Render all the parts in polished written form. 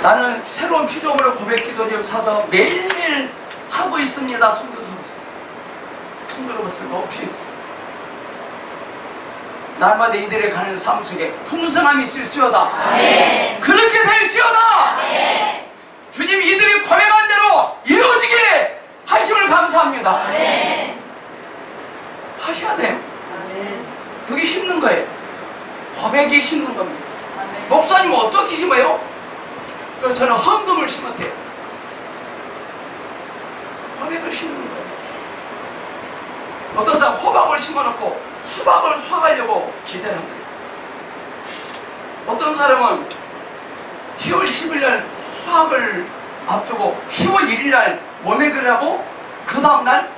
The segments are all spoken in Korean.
나는 새로운 피조물을 고백기도를 사서 매일매일 하고 있습니다. 손 들어보세요. 높이. 날마다 이들의 가는 삶 속에 풍성함이 있을지어다. 네. 그렇게 될지어다. 네. 주님 이들이 고백한 대로 이루어지게 하심을 감사합니다. 네. 하셔야 돼요. 네. 그게 힘든 거예요. 고백이 힘든 겁니다. 네. 목사님은 어떻게 심어요? 그래서 저는 헌금을 심었대요. 고백을 심는 거예요. 어떤 사람 호박을 심어놓고 수박을 쏴가려고 기대를 합니다. 어떤 사람은 10월 10일날 수학을 앞두고 10월 1일날 모내기를 하고 그 다음날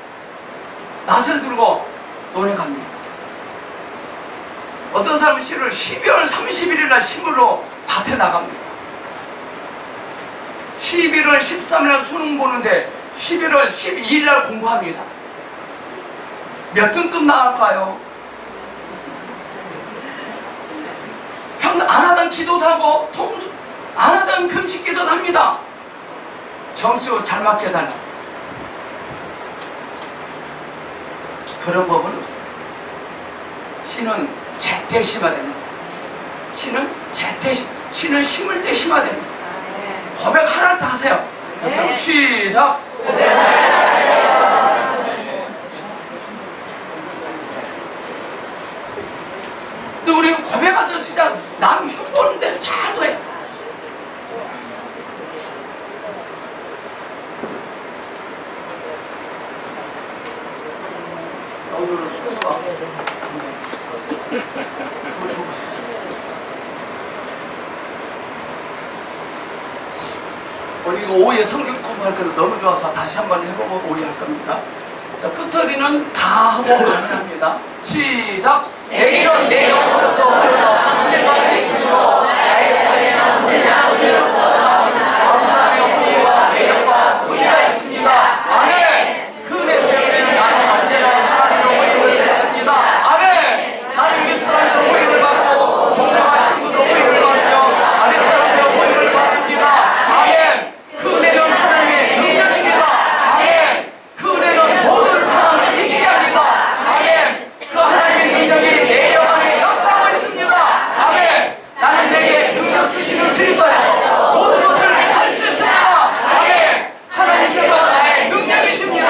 낫을 들고 논에 갑니다. 어떤 사람은 12월 31일날 시골로 밭에 나갑니다. 11월 13일날 수능 보는데 11월 12일날 공부합니다. 몇 등급 나갈까요? 평소 안 하던 기도도 하고 안 하던 금식 기도도 합니다. 점수 잘 맞게 해달라. 그런 법은 없어요. 신은 제때 심어야 됩니다. 신은 심을 때 심어야 됩니다. 고백하랄 때 하세요. 네. 시작! 근데 우리 고백할 때 진짜 남 흉보는데 잘 돼. 오늘은 순서가 그거 줘보세요. 오늘 이거 오해 성경 공부할 거는 너무 좋아서 다시 한번 해보고 오해 할 겁니다. 자, 끝터리는 다 하고 안 합니다. 시작! 내기는 내 영으로부터 흘러 은혜가 있으므로 나의 차례는 언제나 은혜로부터 나옵니다. 아브라함의 후예와 매력과 후예가 있습니다. 아멘! 그 은혜 때문에 나는 언제나 사랑으로 호의를 받습니다. 아멘! 나는 윗사람으로 호의를 받고 동료와 친구도 호의를 받며 아랫사람으로 호의를 받습니다. 아멘! 그 은혜는 하나님의 능력입니다. 아멘! 그 은혜는 모든 사람을 이기게 합니다. 아멘! 그 하나님의 능력이 내 영안에 역사하고 있습니다. 아멘! 나는 내게 능력 주시는 그리스도에서 모든 것을 할 수 있습니다. 아멘! 하나님께서 나의 능력이십니다.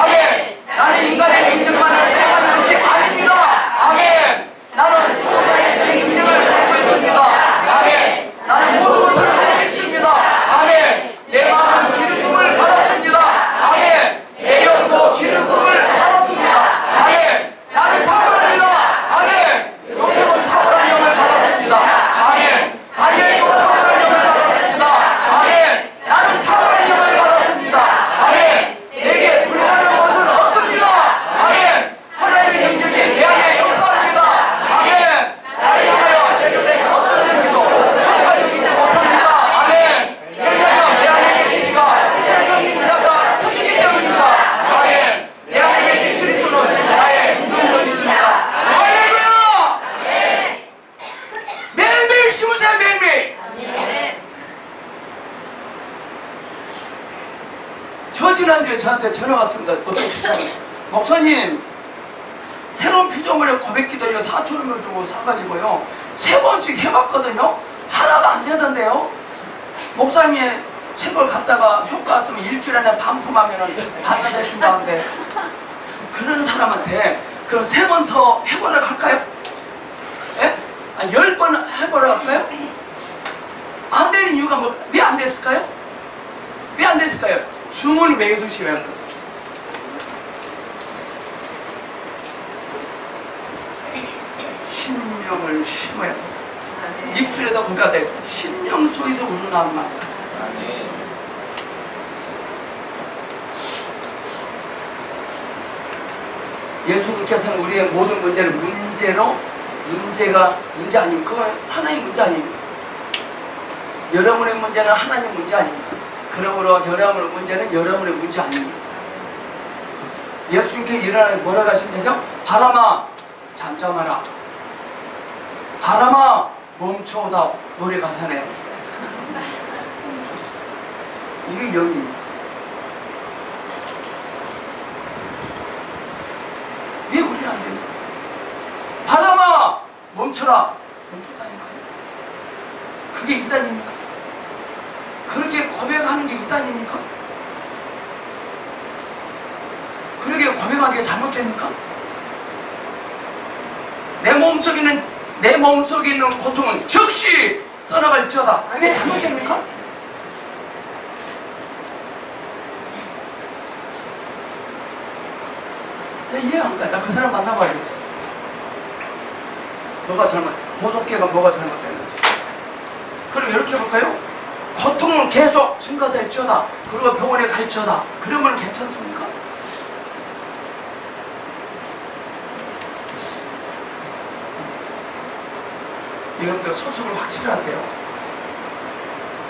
아멘! 나는 인간의 능력만을 생각하는 것이 아닙니다. 아멘! 나는 초자연적인 능력을 갖고 있습니다. 아멘! 나는 모든 것을 할 수 있습니다. 아멘! 내 마음은 기름 부음을 받았습니다. 아멘! 내 영도 기름 부음을 받았습니다. 아멘! 나는 탁월합니다. 아멘! 요셉은 탁월한 영을 받았습니다. 아멘! 다니엘도 탁월한 영을 받았습니다. 아멘! 나는 탁월한 영을 받았습니다. 아멘! 내게 불가능한 것은 없습니다. 아멘! 하나님의 능력이 내 안에 역사합니다. 아멘! 나를 향하여 제조된 어떤 능력도 한가적이지 못합니다. 아멘! 왜냐하면 내 안에 계시니까 세상의 문화가 터지기 때문입니다. 아멘! 내 안에 계신 그리스도는 나의 능력이십니다. 할렐루야! 매일매일 심으세요. 매일매일. 저 지난주에 저한테 전화 왔습니다. 어떤 집사님, 목사님 새로운 피조물의 고백기도요 4,000원을 주고 사가지고요 3번씩 해봤거든요. 하나도 안 되던데요. 목사님이 책을 갖다가 효과 왔으면 일주일 안에 반품하면은 반납해 준다는데 그런 사람한테 그럼 3번 더 해보러 갈까요? 예? 아니 10번 해보러 갈까요? 안 되는 이유가 뭐 왜 안 됐을까요? 왜 안 됐을까요? 주문을 왜 해두시면 심령을 심어야 돼요. 입술에다 고백해야 돼요. 심령 속에서 우러나오는 말. 예수님께서는 우리의 모든 문제를 문제 아닙니다. 그건 하나님 문제 아닙니다. 여러분의 문제는 하나님 문제 아닙니다. 그러므로 여러분의 문제는 여러분의 문제 아닙니다. 예수님께 일어나는 뭐라고 하신대요? 바람아 잠잠하라. 바람아 멈춰오다. 노래 가사네요. 이게 영입니다. 왜 우리는 안 됩니까? 바람아 멈춰라. 멈췄다니까요. 그게 이단입니까? 그렇게 고백하는 게 이단입니까? 그렇게 고백하는 게 잘못됩니까? 내 몸속에 있는 고통은 즉시 떠나갈지어다. 그게 잘못됩니까? 나 이해 안 가. 나 그 사람 만나봐야겠어. 뭐가 모속계가 뭐가 잘못됐는지. 그럼 이렇게 해볼까요? 고통은 계속 증가될지어다. 그리고 병원에 갈지어다. 그러면 괜찮습니까? 여러분들 소속을 확실히 하세요.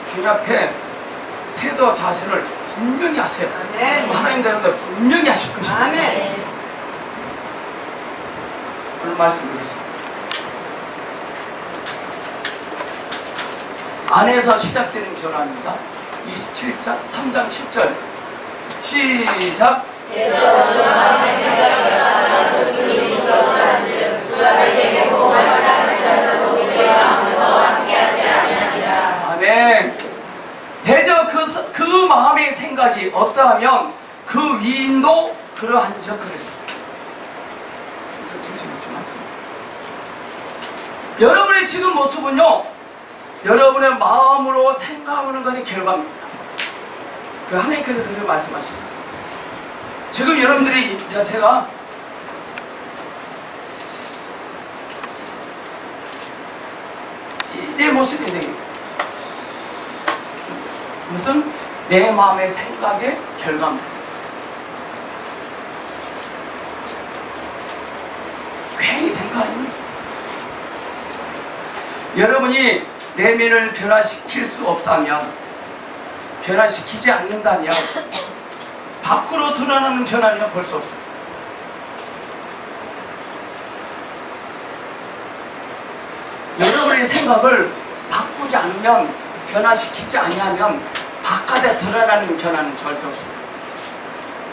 주님 앞에 태도와 자세를 분명히 하세요. 아멘. 하나님 여러분들 분명히 하실 것입니다. 아멘. 오늘 말씀드리겠습니다. 안에서 시작되는 변화입니다. 27장 3장 10절 시작. 아멘. 대저 그 마음의 생각이 어떠하면 그 위인도 그러한즉 그랬습니다. 여러분의 지금 모습은요, 여러분의 마음으로 생각하는 것이 결과입니다. 그 하나님께서 그렇게 말씀하셨어요. 지금 여러분들이 제가 내 모습이 되게 무슨 내 마음의 생각의 결과입니다. 괜히 된 거 아닙니까? 여러분이 내면을 변화시킬 수 없다면, 변화시키지 않는다면 밖으로 드러나는 변화는 볼 수 없어요. 여러분의 생각을 바꾸지 않으면, 변화시키지 아니하면 바깥에 드러나는 변화는 절대 없습니다.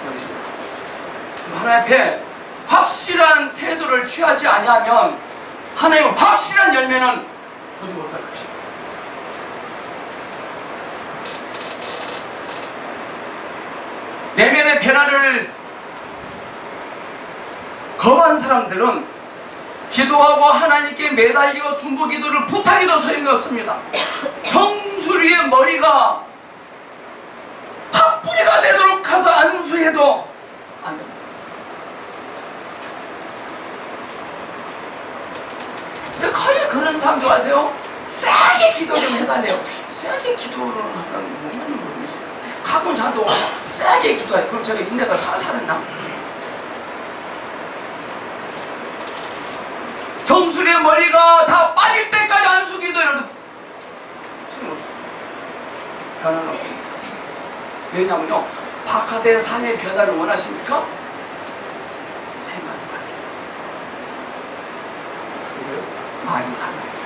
여기서부터 하나님 앞에 확실한 태도를 취하지 아니하면 하나님의 확실한 열매는 보지 못할 것입니다. 내면의 변화를 거부한 사람들은 기도하고 하나님께 매달리고 중보기도를 부탁해도 소용이 없습니다. 정수리의 머리가 팥뿌리가 되도록 가서 안수해도 안 됩니다. 근데 거의 그런 사람들 아세요? 세게 기도 좀 해달래요. 세게 기도를 하면 뭐냐는 모르겠어요. 가끔 자도 세게 기도해. 그럼 제가 인내가 살살 했나? 정수리의 머리가 다 빠질 때까지 안수 기도해도 소용없어요. 변화는 없습니다. 왜냐면요, 바깥의 삶의 변화를 원하십니까? 생각이 바뀌어요. 그리고 마음이 달라져요.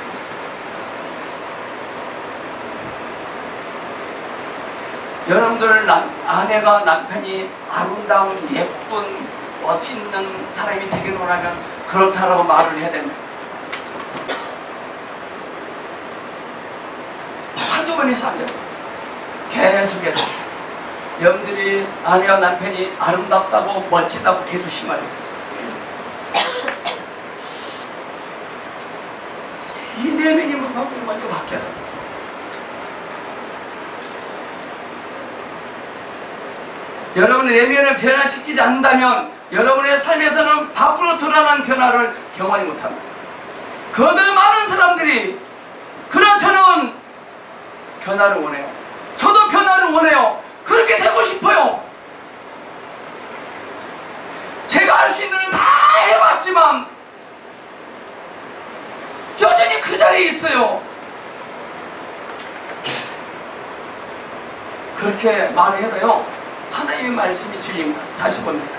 여러분들 아내가 남편이 아름다운 예쁜 멋있는 사람이 되길 원하면 그렇다라고 말을 해야 됩니다. 한두 번 해서 안 돼요. 계속해서 여러분들이 아내와 남편이 아름답다고 멋지다고 계속 심어요. 이 내면이 먼저 바뀌어야 돼요. 여러분의 내면을 변화시키지 않는다면 여러분의 삶에서는 밖으로 드러나는 변화를 경험하지 못합니다. 거듭 많은 사람들이 그러나 저는 변화를 원해요. 저도 변화를 원해요. 그렇게 되고 싶어요. 제가 할 수 있는 건 다 해봤지만 여전히 그 자리에 있어요. 그렇게 말을 해도요, 하나님의 말씀이 진리입니다. 다시 봅니다.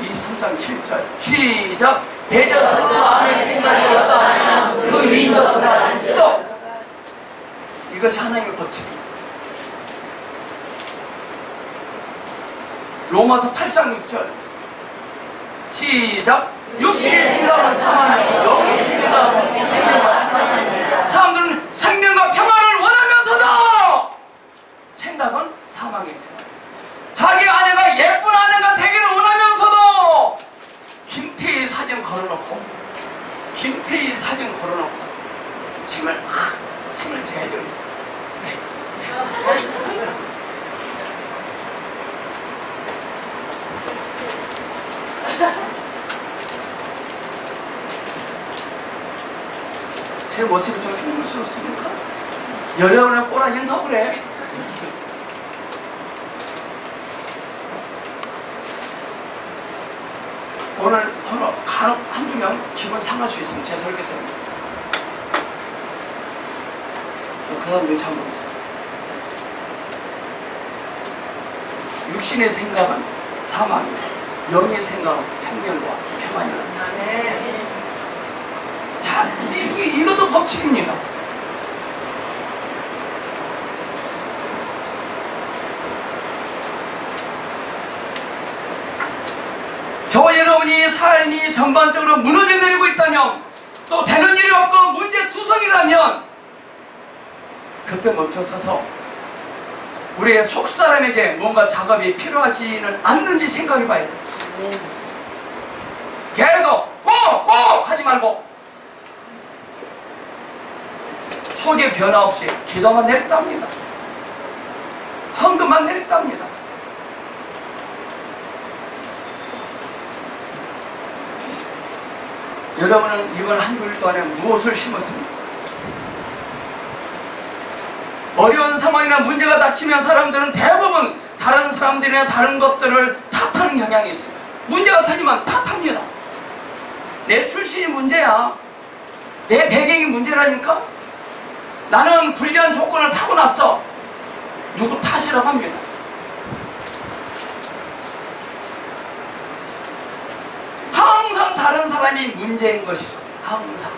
23장 7절 시작. 대저 그 마음의 생각이 어떠하냐 그 위인도 그러하니 스톱. 이것이 하나님의 법칙입니다. 로마서 8장 6절. 시작. 육신의 생각은 사망이고 영의 생각은 생명과 평안이다. 사람들은 생명과 평안을 원하면서도 생각은 사망의 생각. 자기 아내가 예쁜 아내가 되기를 원하면서도 김태희 사진 걸어놓고 침을 제일 제 모습이 좀 흉물스럽습니까? 여러분의 꼬라지는 더 그래. 오늘 한두 명 기분 상할 수 있으면 제 설계 때문에. 그 사람들이 잘 모르겠어요. 육신의 생각은 사망이고 영의 생각은 생명과 평안이랍니다. 자, 이것도 법칙입니다. 저와 여러분이 삶이 전반적으로 무너져 내리고 있다면, 또 되는 일이 없고 문제투성이라면 그때 멈춰서서 우리의 속사람에게 뭔가 작업이 필요하지는 않는지 생각해 봐야 돼요. 계속 꼭 하지 말고 속에 변화 없이 기도만 내렸답니다. 헌금만 내렸답니다. 여러분은 이번 한 주일 동안에 무엇을 심었습니까? 어려운 상황이나 문제가 닥치면 사람들은 대부분 다른 사람들이나 다른 것들을 탓하는 경향이 있습니다. 문제가 터지면 탓합니다. 내 출신이 문제야. 내 배경이 문제라니까? 나는 불리한 조건을 타고났어. 누구 탓이라고 합니다. 항상 다른 사람이 문제인 것이죠. 항상.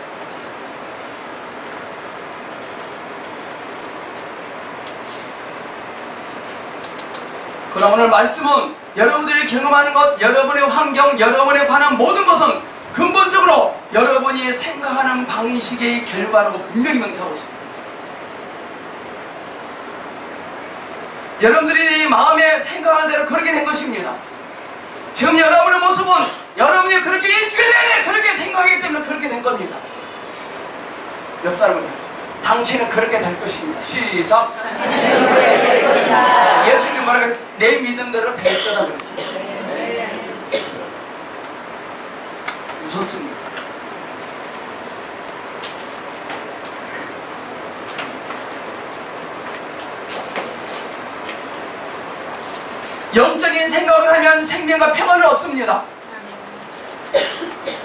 그러나 오늘 말씀은 여러분들이 경험하는 것, 여러분의 환경, 여러분에 관한 모든 것은 근본적으로 여러분이 생각하는 방식의 결과라고 분명히 명시하고 있습니다. 여러분들이 마음에 생각하는 대로 그렇게 된 것입니다. 지금 여러분의 모습은 여러분이 그렇게 일주일 내내 그렇게 생각하기 때문에 그렇게 된 겁니다. 옆 사람을 보세요. 당신은 그렇게 될 것입니다. 시작. 예수님 뭐라고 내 믿음대로 될지어다 그랬습니다. 무섭습니다. 영적인 생각을 하면 생명과 평안을 얻습니다.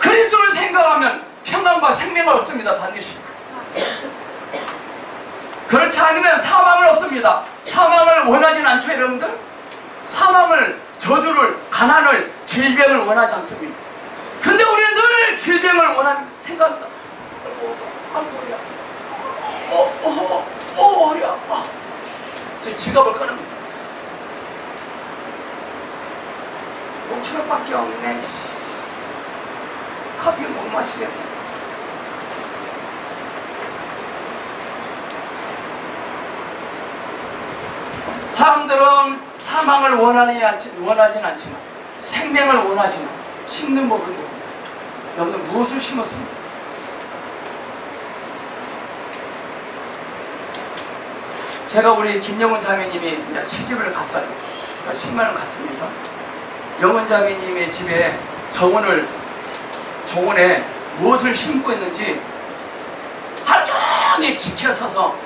그리스도를 생각하면 평안과 생명을 얻습니다. 반드시. 그렇지 않으면 사망을 얻습니다. 사망을 원하진 않죠, 여러분들? 사망을, 저주를, 가난을, 질병을 원하지 않습니다. 근데 우리는 늘 질병을 원하는 생각합니다. 허리야. 저 지갑을 꺼냅니다. 5,000원밖에 없네. 커피 못 마시겠네. 사람들은 사망을 원하진 않지만 생명을 원하지만 심는 법을 모릅니다. 여러분들 무엇을 심었습니까? 제가 우리 김영훈 자매님이 이제 시집을 갔어요. 그러니까 10만 원 갔습니다. 영훈 자매님의 집에 정원에 무엇을 심고 있는지 하루 종일 지켜서서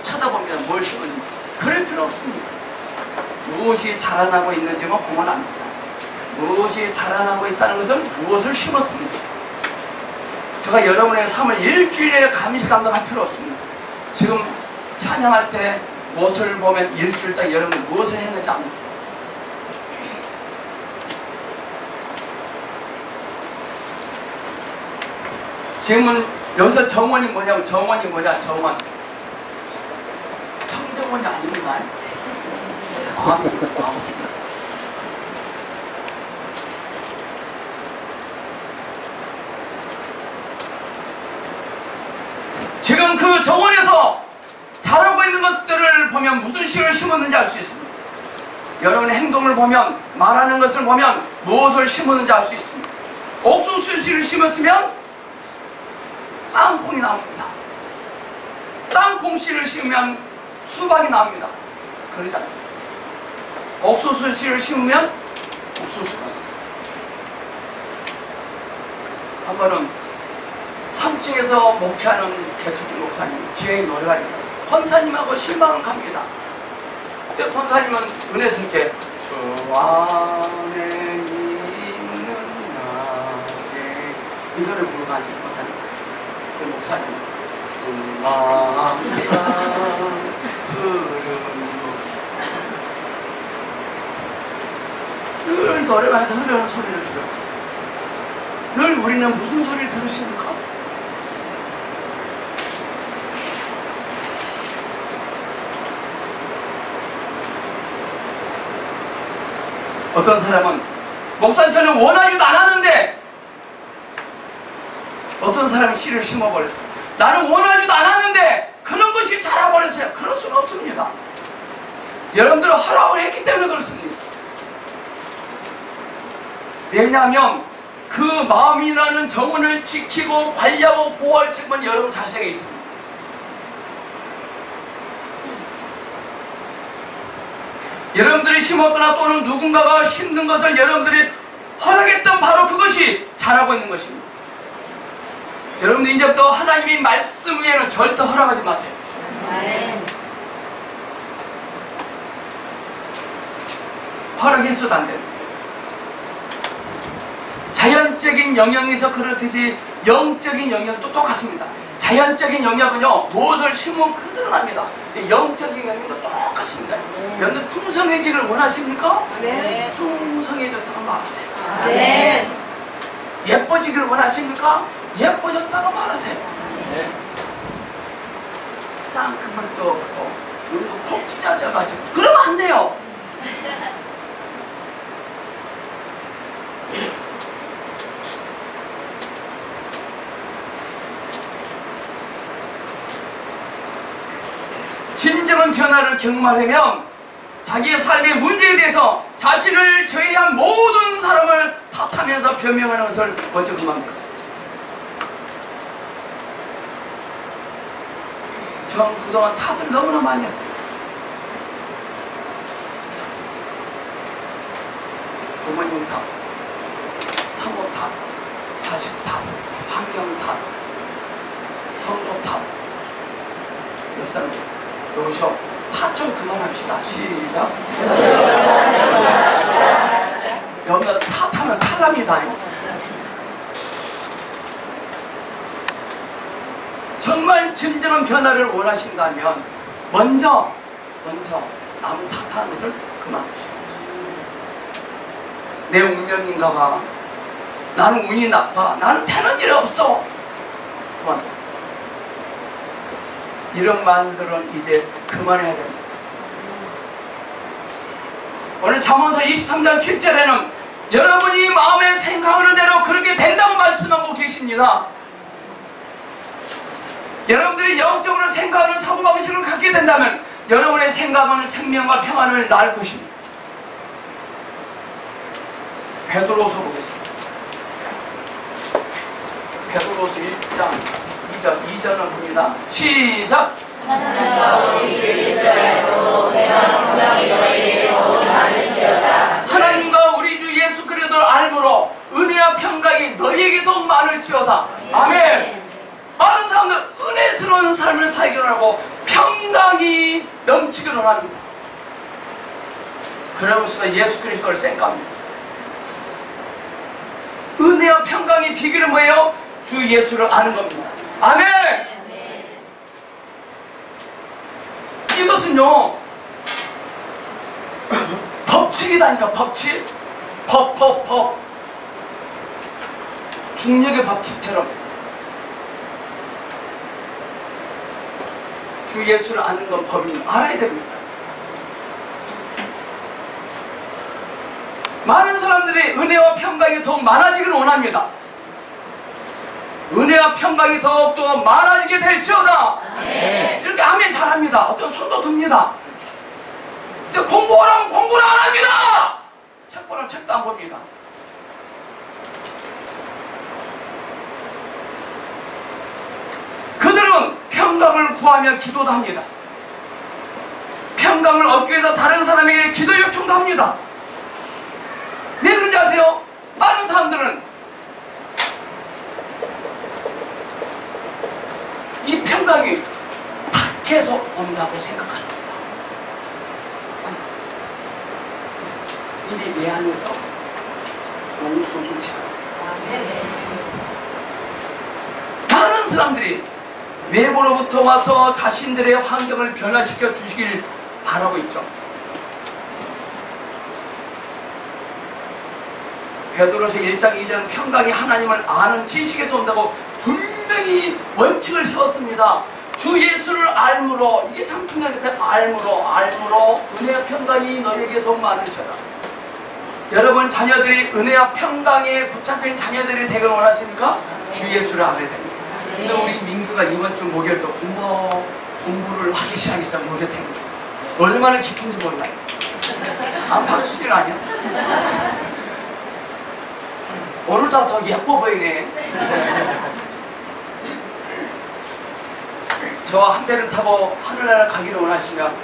쳐다봅니다. 뭘 심었는지. 그럴 필요 없습니다. 무엇이 자라나고 있는지만 보면 압니다. 무엇이 자라나고 있다는 것은 무엇을 심었습니다. 제가 여러분의 삶을 일주일 내내 감시감독할 필요 없습니다. 지금 찬양할 때 무엇을 보면 일주일 동안 여러분이 무엇을 했는지 압니다. 지금은 여기서 정원이 뭐냐고. 정원이 뭐냐. 정원. 청정원이 아닙니다. 지금 그 정원에서 자라고 있는 것들을 보면 무슨 씨를 심었는지 알 수 있습니다. 여러분의 행동을 보면, 말하는 것을 보면 무엇을 심었는지 알 수 있습니다. 옥수수 씨를 심었으면 땅콩이 나옵니다. 땅콩 씨를 심으면 수박이 나옵니다. 그러지 않습니다. 옥수수 씨를 심으면 옥수수가 나옵니다. 한 번은 3층에서 목회하는 개척기 목사님 지혜의 노래가 있다. 권사님하고 신방을 갑니다. 근데 권사님은 은혜스럽게 주 안에 있는 나에 이 노래 부르고 앉은 권사님. 그 목사님 주 안에 늘 노래방에서 흐르는 소리를 들었거든요. 늘 우리는 무슨 소리를 들으십니까? 어떤 사람은 목사님 저는 원하지도 않았는데, 어떤 사람이 씨를 심어버렸어요. 나는 원하지도 않았는데 그런 것이 자라버렸어요. 그럴 수는 없습니다. 여러분들은 허락을 했기 때문에 그렇습니다. 왜냐하면 그 마음이라는 정원을 지키고 관리하고 보호할 책임은 여러분 자신에게 있습니다. 여러분들이 심었거나 또는 누군가가 심는 것을 여러분들이 허락했던 바로 그것이 자라고 있는 것입니다. 여러분들 이제부터 하나님의 말씀 위에는 절대 허락하지 마세요. 허락해서도 안 됩니다. 자연적인 영역에서 그렇듯이 영적인 영역도 똑같습니다. 자연적인 영역은요, 무엇을 심으면 그대로 납니다. 영적인 영역도 똑같습니다. 여러분들 풍성해지기를 원하십니까? 네. 풍성해졌다고 말하세요. 네. 예뻐지기를 원하십니까? 예뻐졌다고 말하세요. 네. 쌍꺼풀도 없고 눈도 콕 찢어져가지고 그러면 안 돼요. 진정한 변화를 경험하려면 자기의 삶의 문제에 대해서 자신을 제외한 모든 사람을 탓하면서 변명하는 것을 먼저 그만합니다. 전 그동안 탓을 너무나 많이 했어요. 부모님 탓, 사모 탓, 자식 탓, 환경 탓, 성도 탓. 몇 사람 여기서 탓 좀 그만합시다. 시작. 여기서 탓하면 탈납니다. 정말 진정한 변화를 원하신다면 먼저 남 탓하는 것을 그만두시오. 내 운명인가 봐. 나는 운이 나빠. 나는 되는 일이 없어. 그만. 이런 말들은 이제 그만해야 됩니다. 오늘 잠언서 23장 7절에는 여러분이 마음에 생각하는 대로 그렇게 된다고 말씀하고 계십니다. 여러분들이 영적으로 생각하는 사고방식을 갖게 된다면 여러분의 생각은 생명과 평안을 낳을 것입니다. 베드로서 보겠습니다. 베드로서 1장 2절을 봅니다. 시작! 하나님과 우리 주 예수 그리스도를 알므로 은혜와 평강이 너희에게 더욱 많을지어다. 아멘. 많은 사람들 은혜스러운 삶을 살기를 하고 평강이 넘치기를 합니다. 그러면서도 예수 그리스도를 생각합니다. 은혜와 평강의 비결은 뭐예요? 주 예수를 아는 겁니다. 아멘! 이것은요 법칙이다니까. 법칙. 법 중력의 법칙처럼 주 예수를 아는 건 법입니다. 알아야 됩니다. 많은 사람들이 은혜와 평강이 더욱 많아지기를 원합니다. 은혜와 평강이 더욱더 많아지게 될지어다. 네. 이렇게 아멘 잘합니다. 어떤 손도 듭니다. 근데 공부하라면 공부를 안 합니다. 책 보라면 책도 안 봅니다. 그들은 평강을 구하며 기도도 합니다. 평강을 얻기 위해서 다른 사람에게 기도 요청도 합니다. 왜 그런지 아세요? 많은 사람들은 이 평강이 밖에서 온다고 생각합니다. 이미 내 안에서 용소소치가 많은 사람들이 외부로부터 와서 자신들의 환경을 변화시켜 주시길 바라고 있죠. 베드로서 1장 2절은 평강이 하나님을 아는 지식에서 온다고 분명히 원칙을 세웠습니다. 주 예수를 알므로, 이게 참 중요한 것 같아요. 알므로 은혜와 평강이 너에게 더 많으셔라. 여러분 자녀들이 은혜와 평강에 붙잡힌 자녀들이 되길 원하십니까? 주 예수를 알아야 됩니다. 근데 우리 민규가 이번 주 목요일 또 공부를 하기 시작했어요. 모르겠습니다. 얼마나 깊은지 몰라요. 아, 박수진 아니야? 오늘따라 더 예뻐 보이네. 저와 한 배를 타고 하늘나라 가기를 원하시면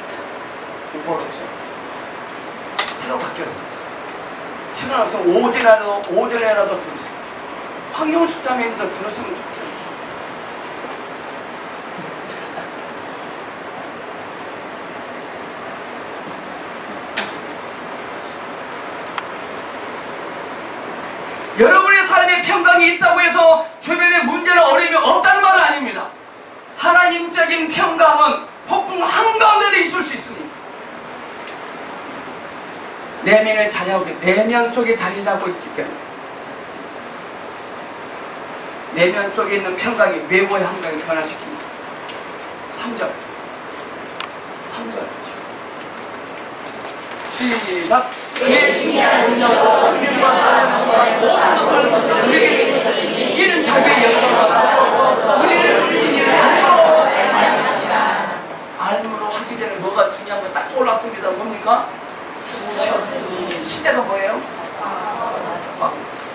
공부하러 오세요. 새로 바뀌었어요. 시간 없으면 오전에라도 들으세요. 황영수 자매님도 들으시면 좋겠어요. 여러분의 삶에 평강이 있다고 해서 주변에 문제나 어려움이 없다는 말은 아닙니다. 하나님적인 평강은 폭풍 한가운데도 있을 수 있습니다. 내면 속에 자리 잡고 있기 때문에 내면 속에 있는 평강이 외부의 한강을 변화시킵니다. 3절 시작. 그의 신기한 능력으로 선생님과 모든 것을 우리에게 주셨으니 이는 자기의 영광과 우리를 부르신 이를 알므로 하기 전에 뭐가 중요한 거 딱 떠올랐습니다. 뭡니까? 주셨으니. 시제가 뭐예요?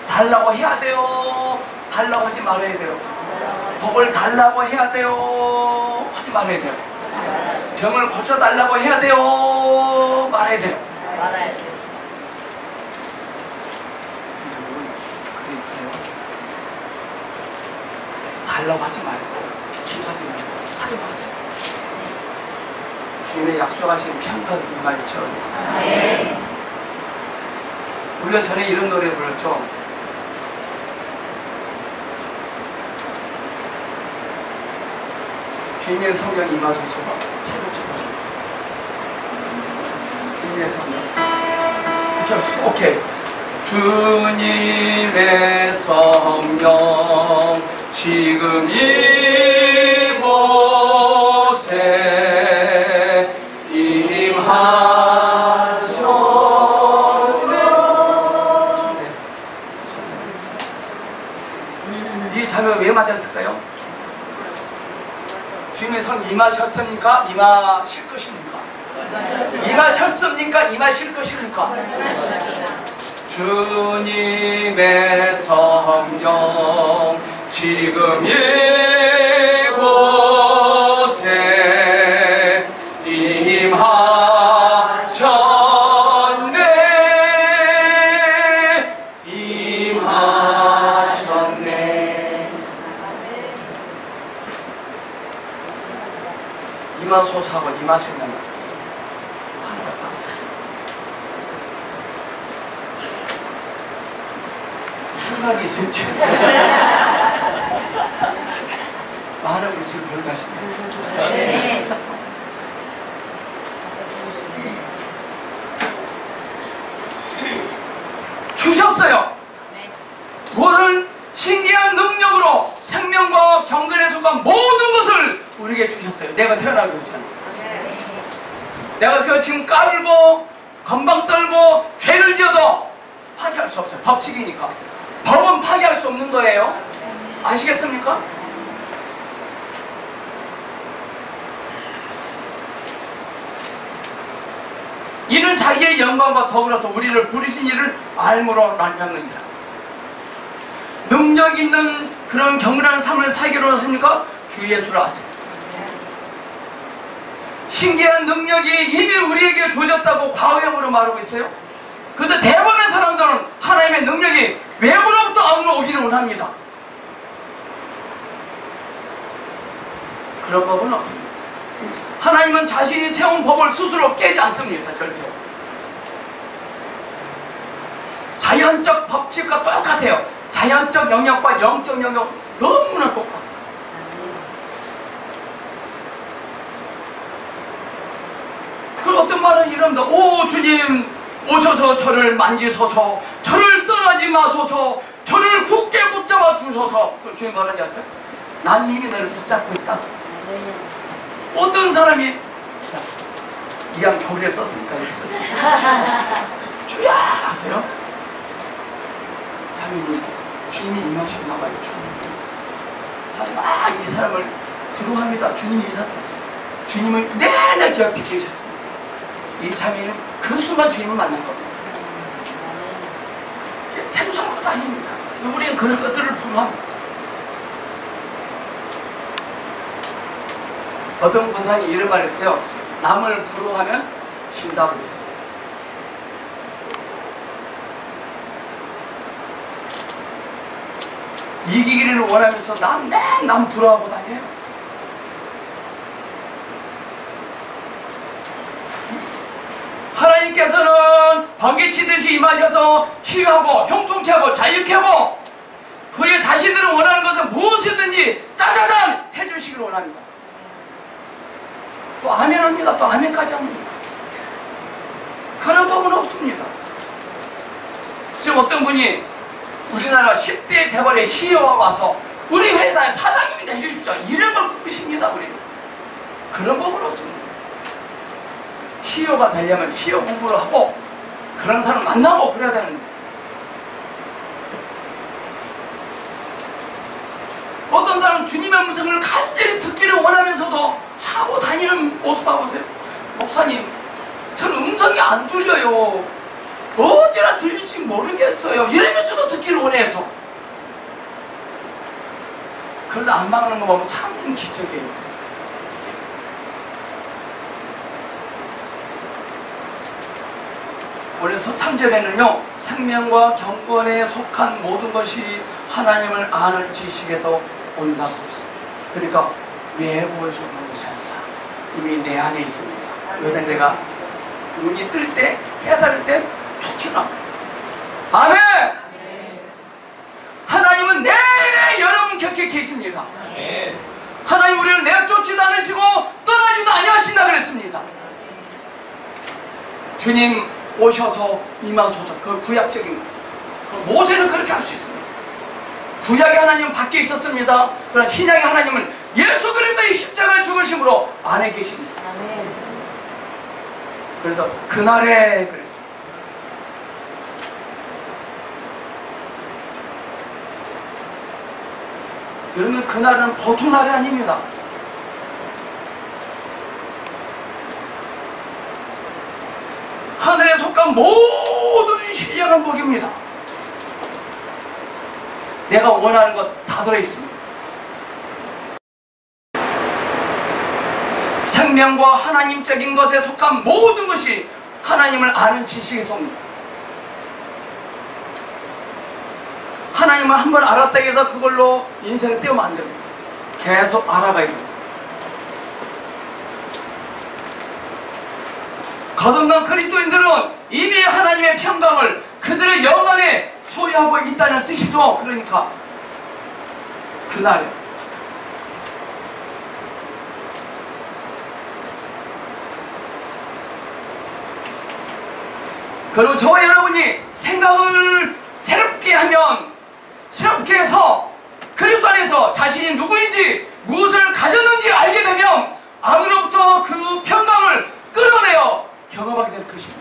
달라고 해야 돼요? 달라고 하지 말아야 돼요? 복을 달라고 해야 돼요? 하지 말아야 돼요? 병을 고쳐달라고 해야 돼요? 말아야 돼요? 말아야 돼요. 달라고 하지 말고 기도하지 말고 사용하세요. 주님의 약속하신 평강 임하리죠. 네. 우리가 전에 이런 노래 불렀죠. 주님의 성령 임하소서가 최고죠. 주님의 성령. 오케이. 주님의 성령 지금 이곳에 임하소서. 이 자매가 왜 맞았을까요? 주님의 성 임하셨습니까? 임하실 것입니까? 임하셨습니까? 임하실 것입니까? 주님의 성령 지금 이곳에 임하셨네. 임하소서하고 임하셨냐면 평강이 있을지 많은 물질을 별가시네요. 네. 주셨어요. 뭐를? 신기한 능력으로 생명과 경건에 속한 모든 것을 우리에게 주셨어요. 내가 태어나기 전에. 내가 그 지금 까불고 건방 떨고 죄를 지어도 파기할 수 없어요. 법칙이니까. 법은 파기할 수 없는 거예요. 아시겠습니까? 이는 자기의 영광과 더불어서 우리를 부르신 이를 알므로 말미암느니라. 능력 있는 그런 경건한 삶을 살기로 하십니까? 주 예수를 아세요. 신기한 능력이 이미 우리에게 주어졌다고 과오형으로 말하고 있어요. 그런데 대부분의 사람들은 하나님의 능력이 외부로부터 안으로 오기를 원합니다. 그런 법은 없습니다. 하나님은 자신이 세운 법을 스스로 깨지 않습니다. 절대. 자연적 법칙과 똑같아요. 자연적 영역과 영적 영역 너무나 똑같아요. 그 어떤 말은 이럽니다. 오 주님 오셔서 저를 만지소서, 저를 떠나지 마소서, 저를 굳게 붙잡아 주소서. 주님 뭐라는지 아세요? 난 이미 너를 붙잡고 있다. 어떤 사람이 이양 겨울에 썼으니까 주야 하세요. 자매님 주님이 임하시고 나가요. 주님 이 사람을 두려워합니다. 주님이 주님을 내내 기억해 계셨습니다. 이 자매는 그 순간 주님을 만난 겁니다. 생소한 것도 아닙니다. 우리는 그런 것들을 부러워합니다. 어떤 권사님이 이런 말 했어요. 남을 부러워하면 진다고 했어요. 이기기를 원하면서 남 부러워하고 다녀요. 하나님께서는 번개치듯이 임하셔서 치유하고 형통케 하고 자유케 하고 그의 자신들은 원하는 것은 무엇이든지 짜자잔 해주시기를 원합니다. 또 아멘 합니다. 또 아멘까지 합니다. 그런 법은 없습니다. 지금 어떤 분이 우리나라 10대 재벌의 CEO가 와서 우리 회사의 사장님이 해주십시오. 이런 걸 꾸십니다. 우리는. 그런 법은 없습니다. CEO가 되려면 CEO 공부를 하고 그런 사람 만나고 그래야 되는데 어떤 사람은 주님의 음성을 간절히 듣기를 원하면서도 하고 다니는 모습 봐보세요. 목사님 저는 음성이 안 들려요. 언제나 들릴지 모르겠어요. 이러면서도 듣기를 원해요. 또 그러다 안 막는 거 보면 참 기적이에요. 오늘 3절에는요 생명과 경건에 속한 모든 것이 하나님을 아는 지식에서 온다고 했습니다. 그러니까 외부에서 오는 것이 아니라 이미 내 안에 있습니다. 그래서 내가 눈이 뜰 때 깨달을 때 툭 튀어나와요. 아멘! 하나님은 내내 여러분 곁에 계십니다. 하나님 우리를 내쫓지도 않으시고 떠나지도 아니하신다 그랬습니다. 주님 오셔서 임하소서. 그 구약적인 모세는 그렇게 할 수 있습니다. 구약의 하나님은 밖에 있었습니다. 그러나 신약의 하나님은 예수 그리스도의 십자가 죽으심으로 안에 계십니다. 그래서 그날에 그랬습니다. 여러분 그날은 보통 날이 아닙니다. 하늘에 속한 모든 신령한 복입니다. 내가 원하는 것 다 들어있습니다. 생명과 하나님적인 것에 속한 모든 것이 하나님을 아는 지식에서 옵니다. 하나님을 한번 알았다 해서 그걸로 인생을 떼우면 안 됩니다. 계속 알아가야 됩니다. 거듭난 그리스도인들은 이미 하나님의 평강을 그들의 영안에 소유하고 있다는 뜻이죠. 그러니까 그날에 그리고 저와 여러분이 생각을 새롭게 하면 새롭게 해서 그리스도 안에서 자신이 누구인지 무엇을 가졌는지 알게 되면 안으로부터 그 평강을 끌어내어 경험하게 될 것입니다.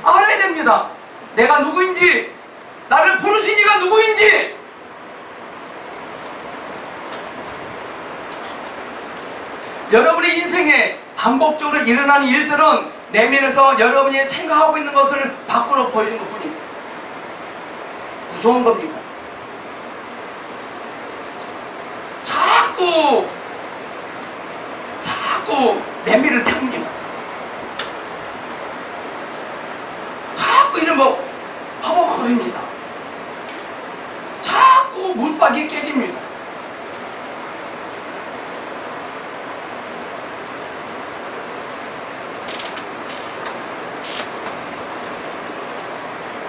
알아야 됩니다. 내가 누구인지, 나를 부르신 이가 누구인지. 여러분의 인생에 반복적으로 일어나는 일들은 내면에서 여러분이 생각하고 있는 것을 밖으로 보여준 것 뿐입니다. 무서운 겁니다. 자꾸 내미를 탑니다. 자꾸 이런 뭐 허벅거립니다. 자꾸 문밖이 깨집니다.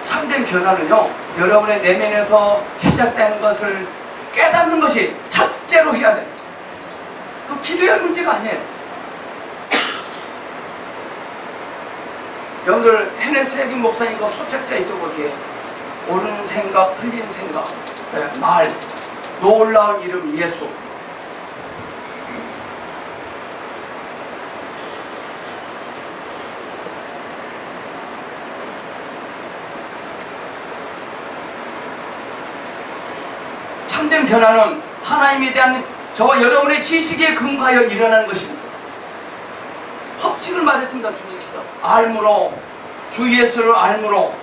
참된 변화는요, 여러분의 내면에서 시작되는 것을 깨닫는 것이 첫째로 해야 됩니다. 그 기도의 문제가 아니에요. 여러분들 헤네스에긴 목사님 그 소책자 있죠, 거기에 옳은 생각, 틀린 생각, 말, 놀라운 이름 예수. 참된 변화는 하나님에 대한 저와 여러분의 지식에 근거하여 일어나는 것입니다. 법칙을 말했습니다. 주님께서 알므로, 주 예수를 알므로.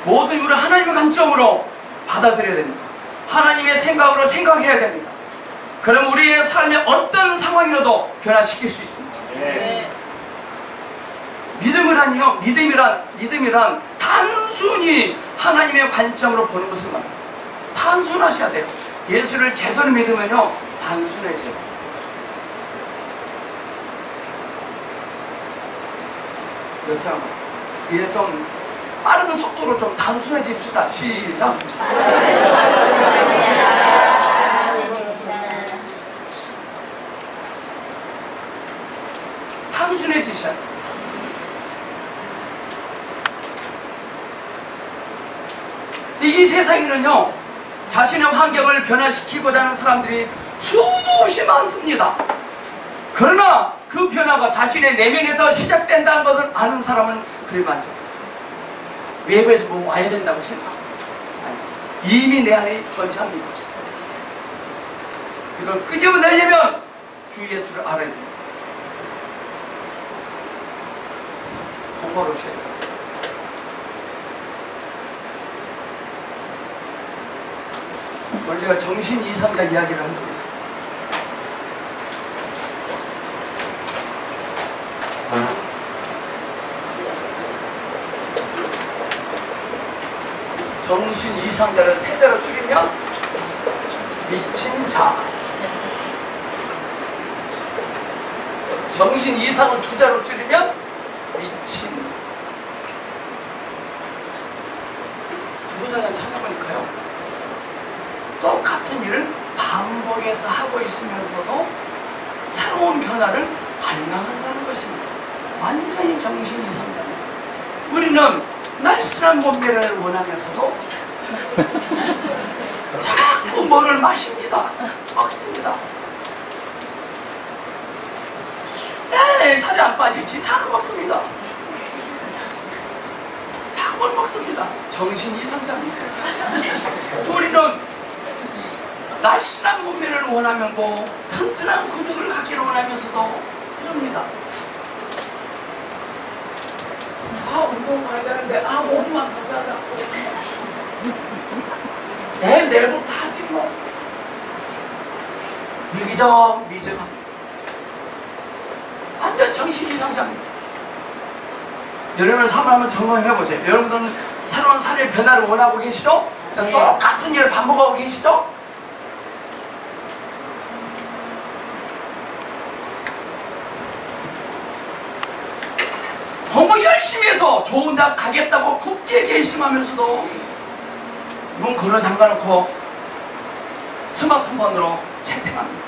모든 인물을 하나님의 관점으로 받아들여야 됩니다. 하나님의 생각으로 생각해야 됩니다. 그럼 우리의 삶의 어떤 상황이라도 변화시킬 수 있습니다. 네. 믿음이란 단순히 하나님의 관점으로 보는 것을 말합니다. 단순하셔야 돼요. 예수를 제대로 믿으면요, 단순해져요. 여러분, 이제 좀 빠른 속도로 좀 단순해집시다. 시작. 단순해지셔야 돼요. 이 세상에는요, 자신의 환경을 변화시키고자 하는 사람들이 수도 없이 많습니다. 그러나 그 변화가 자신의 내면에서 시작된다는 것을 아는 사람은 그리 많지 않습니다. 외부에서 뭐 와야 된다고 생각합니다. 이미 내 안에 존재합니다. 이걸 끄집어내려면 주 예수를 알아야 됩니다. 공부를 하셔야 돼요. 오늘 제가 정신 이상자 이야기를 하고 있습니다. 정신 이상자를 세 자로 줄이면 미친 자. 정신 이상을 두 자로 줄이면 미친. 구구사전 찾아보니까요, 똑같은 일을 반복해서 하고 있으면서도 새로운 변화를 발명한다는 것입니다. 완전히 정신 이상자입니다. 우리는 날씬한 몸매를 원하면서도 자꾸 뭐를 마십니다. 먹습니다. 에이, 살이 안 빠지지. 자꾸 먹습니다. 자꾸 먹습니다. 정신 이상자입니다. 우리는 날씬한 몸매를 원하면 뭐 튼튼한 구두를 갖기를 원하면서도 이럽니다. 아, 운동 가야 되는데 5분만 더 자자. 내일부터 하지 뭐. 미적합니다. 완전 정신 이상자입니다. 여러분의 삶을 한번 점검해보세요. 여러분들은 새로운 삶의 변화를 원하고 계시죠? 똑같은 일을 반복하고 계시죠? 공부 열심히 해서 좋은 대학 가겠다고 굳게 결심하면서도 문 걸어 잠가놓고 스마트폰으로 채팅합니다.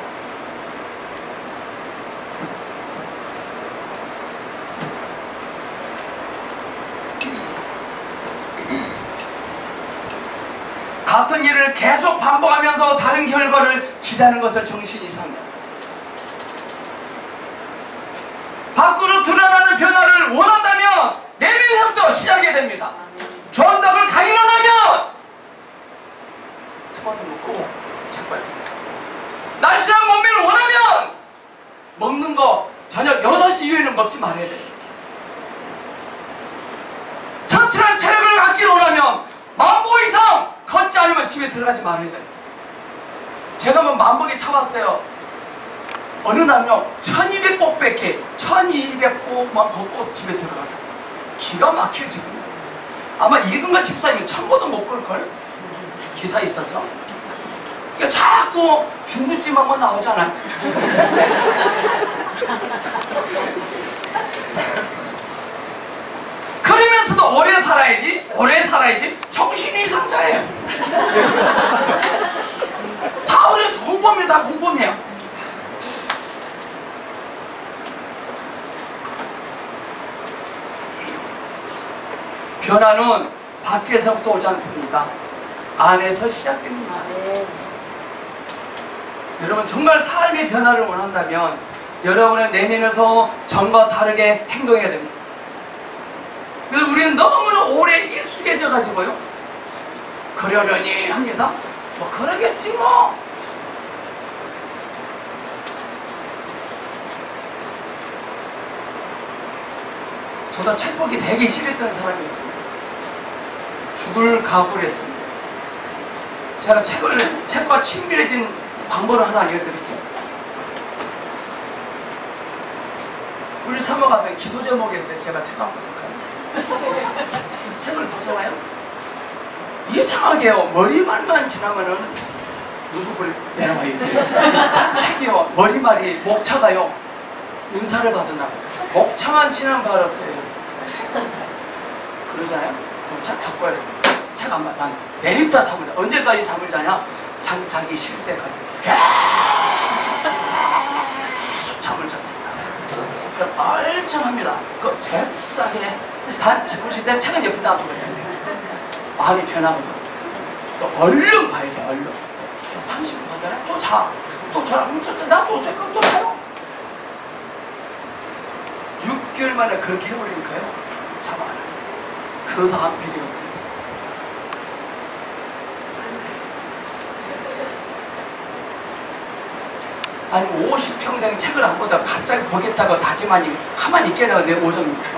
같은 일을 계속 반복하면서 다른 결과를 기대하는 것을 정신 이상이다. 밖으로 드러나는 변화를 원한다면 내면에서부터 시작해야 됩니다. 저 말아야 돼요. 튼튼한 체력을 갖기를 원하면 10,000보 이상 걷지 않으면 집에 들어가지 말아야 돼요. 제가 뭐 10,000보기 차봤어요. 어느 날요 1200보밖에 1200보만 걷고 집에 들어가죠. 기가 막혀 지금. 아마 이근과 집사님은 1000보도 못 걸걸? 기사 있어서. 그러니까 자꾸 중부집만 나오잖아요. 그러면서도 오래 살아야지, 오래 살아야지. 정신이 상자예요. 다 우리 공범이다, 공범이에요. 변화는 밖에서부터 오지 않습니다. 안에서 시작됩니다. 여러분 정말 삶의 변화를 원한다면 여러분의 내면에서 전과 다르게 행동해야 됩니다. 그래서 우리는 너무나 오래 익숙해져 가지고요, 그러려니 합니다. 뭐 그러겠지 뭐. 저도 책 보기 되게 싫었던 사람이 있습니다. 죽을 각오를 했습니다. 제가 책과 친밀해진 방법을 하나 알려드릴게요. 우리 사모가던 기도 제목이 있어요. 제가 책 한번 볼까요? 책을 보잖아요. 이상하게요, 머리말만 지나면은 누구 내려와요. 책이요, 머리말이 목차가요 은사를 받은다고. 목차만 지나면 바로 어때요? 그러잖아요. 그럼 책 바꿔야 돼. 책 안 봐. 난 내립다 잠을 자. 언제까지 잠을 자냐? 잠 자기 싫을 때까지 계속 잠을 잡니다. 그럼 멀쩡합니다. 그 잽싸게 단 집으실 때 책은 옆에 놔두고 해야 돼요. 마음이 변하거든. 또 얼른 봐야지, 얼른. 30분 가잖아요. 또 자. 또 저랑 훔쳤을 때 나 또 쇠끔 또 자요. 6개월 만에 그렇게 해버리니까요, 잠 안 와요. 그 다음 페이지가 없어요. 아니 50평생 책을 안 보다가 갑자기 보겠다고 다짐하니 가만히 있게 되가 내 오전입니다.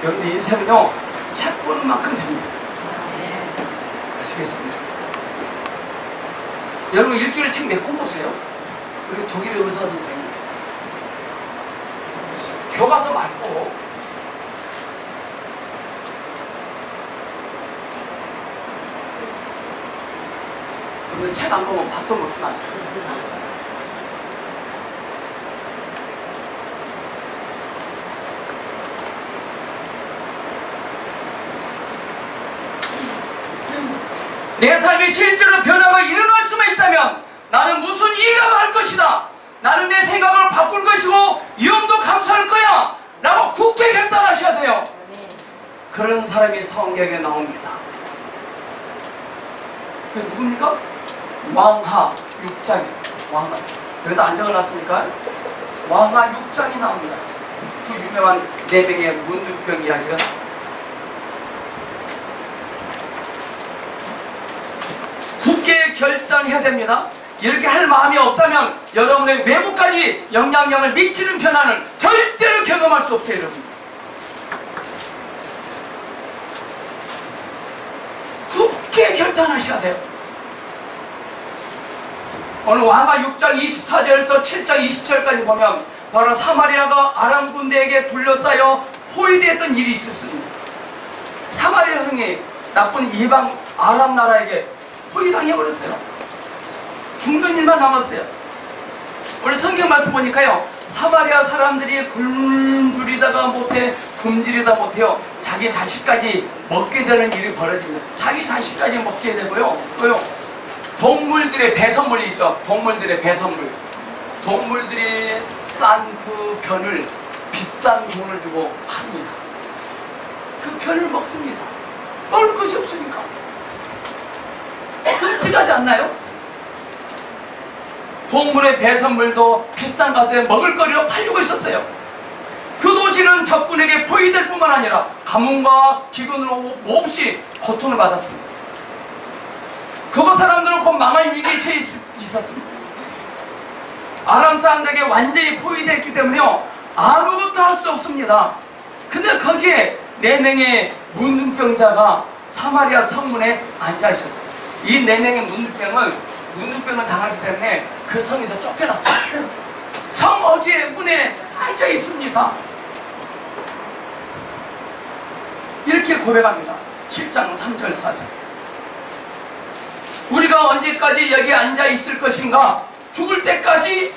여러분 인생은요, 책 보는 만큼 됩니다. 아시겠습니까? 여러분 일주일에 책 몇 권 보세요? 우리 독일의 의사 선생님 교과서 말고 책 안 보면 밥도 먹지 마세요. 내 삶이 실제로 변화가 일어날 수만 있다면 나는 무슨 일이라도 할 것이다. 나는 내 생각을 바꿀 것이고 위험도 감수할 거야 라고 굳게 결단하셔야 돼요. 그런 사람이 성경에 나옵니다. 그 누굽니까? 왕하 6장. 왕하 여기다 안 적어놨으니까 왕하 6장이 나옵니다. 그 유명한 4명의 문둥병 이야기가 나옵니다. 굳게 결단해야 됩니다. 이렇게 할 마음이 없다면 여러분의 외부까지 영향력을 미치는 변화는 절대로 경험할 수 없어요. 여러분 굳게 결단하셔야 돼요. 오늘 왕하 6장 24절에서 7장 20절까지 보면 바로 사마리아가 아람 군대에게 둘러싸여 포위되었던 일이 있었습니다. 사마리아 형이 나쁜 이방 아람 나라에게 포위당해버렸어요. 죽는 일만 남았어요. 오늘 성경 말씀 보니까요, 사마리아 사람들이 굶주리다가 못해 굶주리다 못해요 자기 자식까지 먹게 되는 일이 벌어집니다. 자기 자식까지 먹게 되고요, 또요 동물들의 배선물이 있죠. 동물들의 배선물, 동물들이 싼 그 변을 비싼 돈을 주고 팝니다. 그 변을 먹습니다. 먹을 것이 없으니까. 끔찍하지 않나요? 동물의 배선물도 비싼 값에 먹을거리로 팔리고 있었어요. 그 도시는 적군에게 포위될 뿐만 아니라 가뭄과 기근으로 몹시 고통을 받았습니다. 그거 사람들은 곧 망할 위기에 처해 있었습니다. 아람 사람들에게 완전히 포위되었기 때문에요, 아무것도 할 수 없습니다. 근데 거기에 4명의 문둥병자가 사마리아 성문에 앉아 있었어요. 이 4명의 문둥병을 당하기 때문에 그 성에서 쫓겨났어요. 성 어귀의 문에 앉아 있습니다. 이렇게 고백합니다. 7장 3절 4절. 우리가 언제까지 여기 앉아 있을 것인가? 죽을 때까지?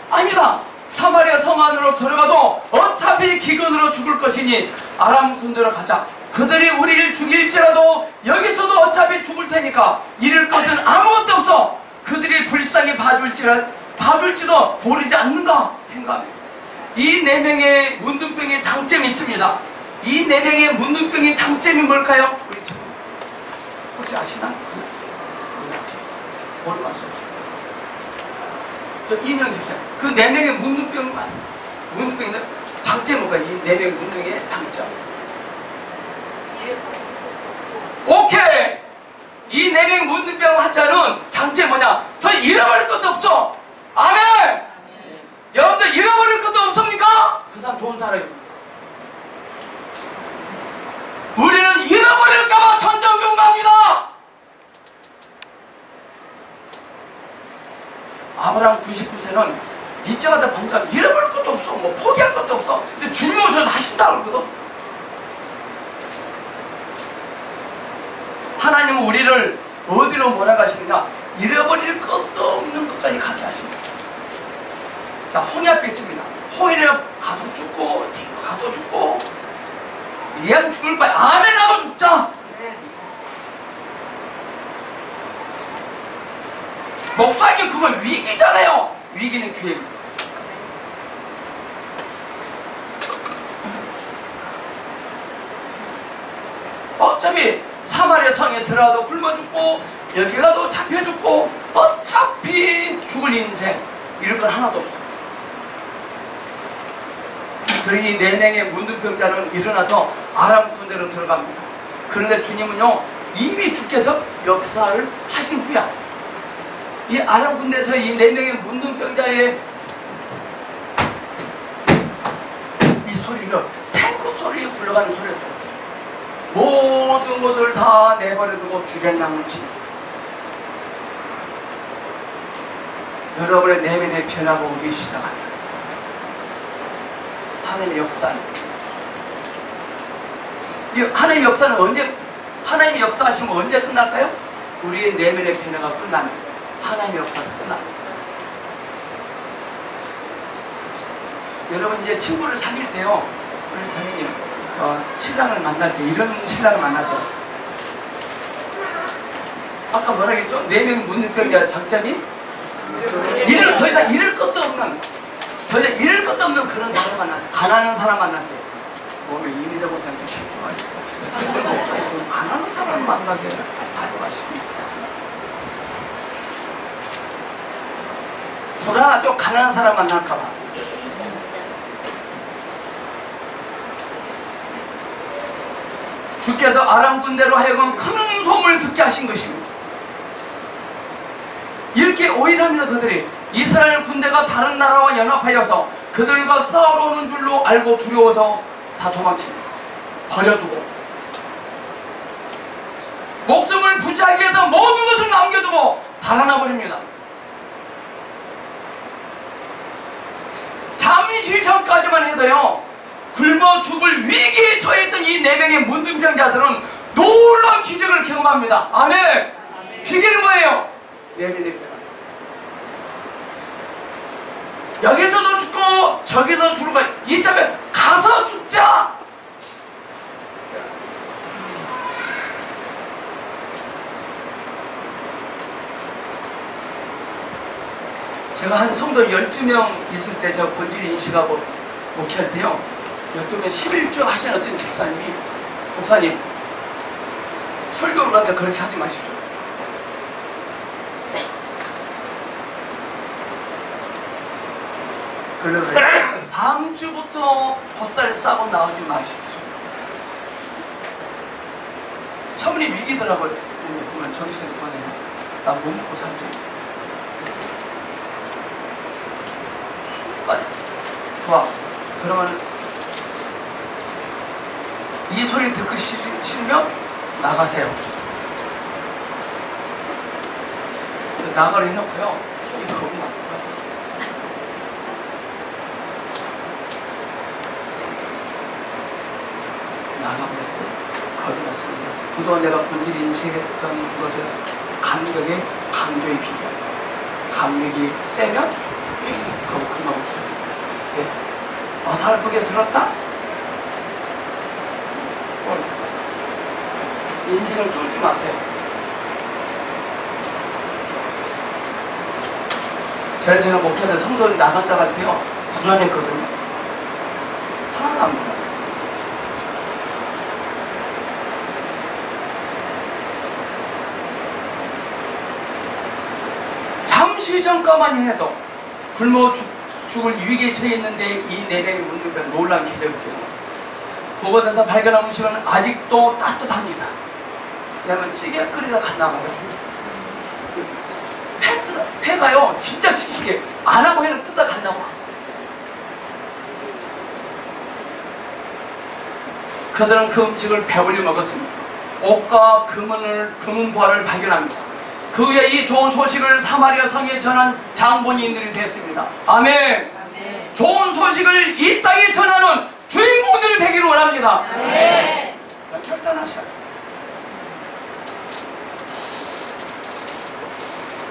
아니다. 사마리아 성 안으로 들어가도 어차피 기근으로 죽을 것이니 아람 군대로 가자. 그들이 우리를 죽일지라도 여기서도 어차피 죽을 테니까 잃을 것은 아무것도 없어. 그들이 불쌍히 봐줄지도 모르지 않는가 생각합니다. 이 4명의 문둥병의 장점이 있습니다. 이 4명의 문둥병의 장점이 뭘까요? 우리 참 혹시 아시나? 모르겠어요. 저 2년 주세요. 그 4명의 문둥병의 장점이 뭘까요? 이 4명의 문둥의 장점. 오케이! 이 4명의 문둥병 환자는 장점이 뭐냐? 저 잃어버릴 것도 없어. 아멘! 여러분들 잃어버릴 것도 없습니까? 그 사람 좋은 사람입니다. 우리는 잃어버릴까봐 전전긍긍합니다. 아브라함 99세는 이자마자 반장 잃어버릴 것도 없어. 뭐 포기할 것도 없어. 근데 주님 오셔서 하신다 그러거든. 하나님은 우리를 어디로 몰아가시느냐? 잃어버릴 것도 없는 것까지 가게 하십니다. 자, 홍해 앞에 있습니다. 홍해를 가도 죽고 뒤로 가도 죽고 이양 죽을 거야. 아멘 하고 죽자. 목사님 그건 위기잖아요. 위기는 기회입니다. 어차피 사마리아 성에 들어가도 굶어 죽고 여기 가도 잡혀 죽고 어차피 죽을 인생 이럴 건 하나도 없어. 그러니 4명의 문둥병자는 일어나서 아람 군대로 들어갑니다. 그런데 주님은요, 이미 주께서 역사를 하신 후야 이 아람 군대에서 이 4명의 문둥병자의 이 소리를 탱크 소리에 굴러가는 소리를 들었어요. 모든 것을 다 내버려두고 주를 남지. 여러분의 내면의 변화가 오기 시작합니다. 하나님의 역사입니다. 이 하나님의 역사는 언제, 하나님의 역사하시면 언제 끝날까요? 우리의 내면의 변화가 끝나면 하나님의 역사도 끝납니다. 여러분 이제 친구를 사귈 때요, 우리 자매님 신랑을 만날 때 이런 신랑을 만나세요. 아까 뭐라 했죠? 4명의 문둥병자 장점이 더 이상 잃을 것도 없는 그런 사람 만나세요. 가난한 사람 만나세요. 몸에 이미자고 생각도 실종하니까 가난한 사람을 만나게 바라십니다. 불안하죠? 가난한 사람 만날까봐. 주께서 아람 군대로 하여금 큰 소문을 듣게 하신 것입니다. 이렇게 오일합니다. 그들이 이스라엘 군대가 다른 나라와 연합하여서 그들과 싸우러 오는 줄로 알고 두려워서 다 도망칩니다. 버려두고 목숨을 부지하기 위해서 모든 것을 남겨두고 달아나버립니다. 잠시 전까지만 해도요, 굶어 죽을 위기에 처해있던 이 4명의 문둥병자들은 놀라운 기적을 경험합니다. 아멘! 비결은 뭐예요? 내면의 변화. 여기서도 죽고 저기서 죽을 거야. 이참에 가서 죽자. 제가 한 성도 12명 있을 때 제가 본질을 인식하고 목회할 때요, 12명 11주 하신 어떤 집사님이, 목사님 설교를 갖다 그렇게 하지 마십시오. 그러면 다음 주부터 보따리 싸고 나오지 마십시오. 처음에 위기더라고요. 보면 저기서 이번에 나 뭐 먹고 살지? 순간. 좋아. 그러면 이 소리 듣기 싫으면 나가세요. 나가려 해놓고요. 속이 너무 많더라고요. 나가버렸어요. 걸어갔습니다. 그동안 내가 본질이 인식했던 것은 감격이 필요해요. 감격이 세면 그거 금방 없어져요. 네. 어설프게 들었다? 쫄지. 인생을 쫄지 마세요. 제가 목회하는 성도들 나간다 할 때요, 불안했거든요. 하나도 안 불안해요. 잠시 전까만 해도 굶어 죽을 위기에 처해 있는데 이 내내 묻는 별 놀란 기적을 겪고 그곳에서 발견한 음식은 아직도 따뜻합니다. 왜냐면 찌개 끓이다 갔나봐요. 회가요 진짜 씩씩해. 안 하고 회를 뜯다 간다고. 그들은 그 음식을 배불리 먹었습니다. 옷과 금은보화를 발견합니다. 그 후에 이 좋은 소식을 사마리아 성에 전한 장본인들이 됐습니다. 아멘. 아멘. 좋은 소식을 이 땅에 전하는 주인공들이 되기를 원합니다. 아멘. 결단하셔야 돼요.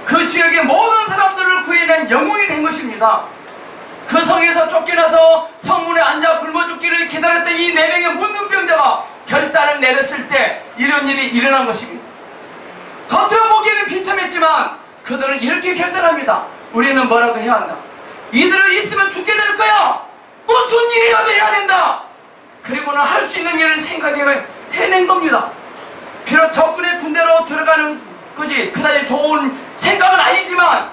그 지역의 모든 사람들을 구해낸 영웅이 된 것입니다. 그 성에서 쫓겨나서 성문에 앉아 굶어 죽기를 기다렸던 이 4명의 문둥병자가 결단을 내렸을 때 이런 일이 일어난 것입니다. 겉으로 보기에는 비참했지만 그들은 이렇게 결단합니다. 우리는 뭐라도 해야 한다. 이들을 있으면 죽게 될 거야. 무슨 일이라도 해야 된다. 그리고는 할 수 있는 일을 해낸 겁니다. 비록 적군의 군대로 들어가는 것이 그다지 좋은 생각은 아니지만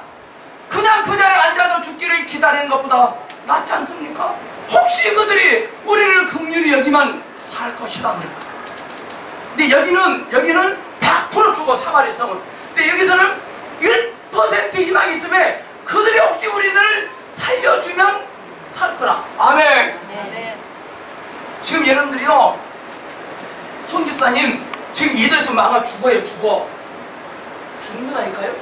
그냥 그 자리에 앉아서 죽기를 기다리는 것보다 낫지 않습니까? 혹시 그들이 우리를 긍휼히 여기만 살 것이다 그랬거든. 근데 여기는 100% 죽어, 사마리아 성은. 근데 여기서는 1% 희망이 있음에 그들이 혹시 우리들을 살려주면 살 거라. 아멘. 네. 지금 여러분들이요, 송 집사님 지금 이들 있으면 아마 죽어요. 죽는다니까요.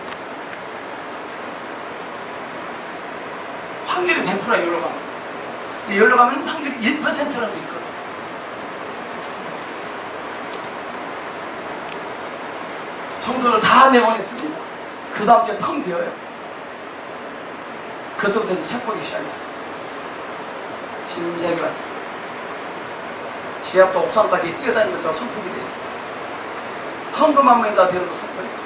확률이 100%야 여기로 가면. 근데 여기로 가면 확률이 1%라도 있거든. 성도를 다 내보냈습니다. 그 다음 주에 텅 비어요. 그때부터 책보기 시작했어요. 진지하게 왔어요. 지하부터 옥상까지 뛰어다니면서 선포기 됐어요. 헌금한 명에다 대로도 선포했어요.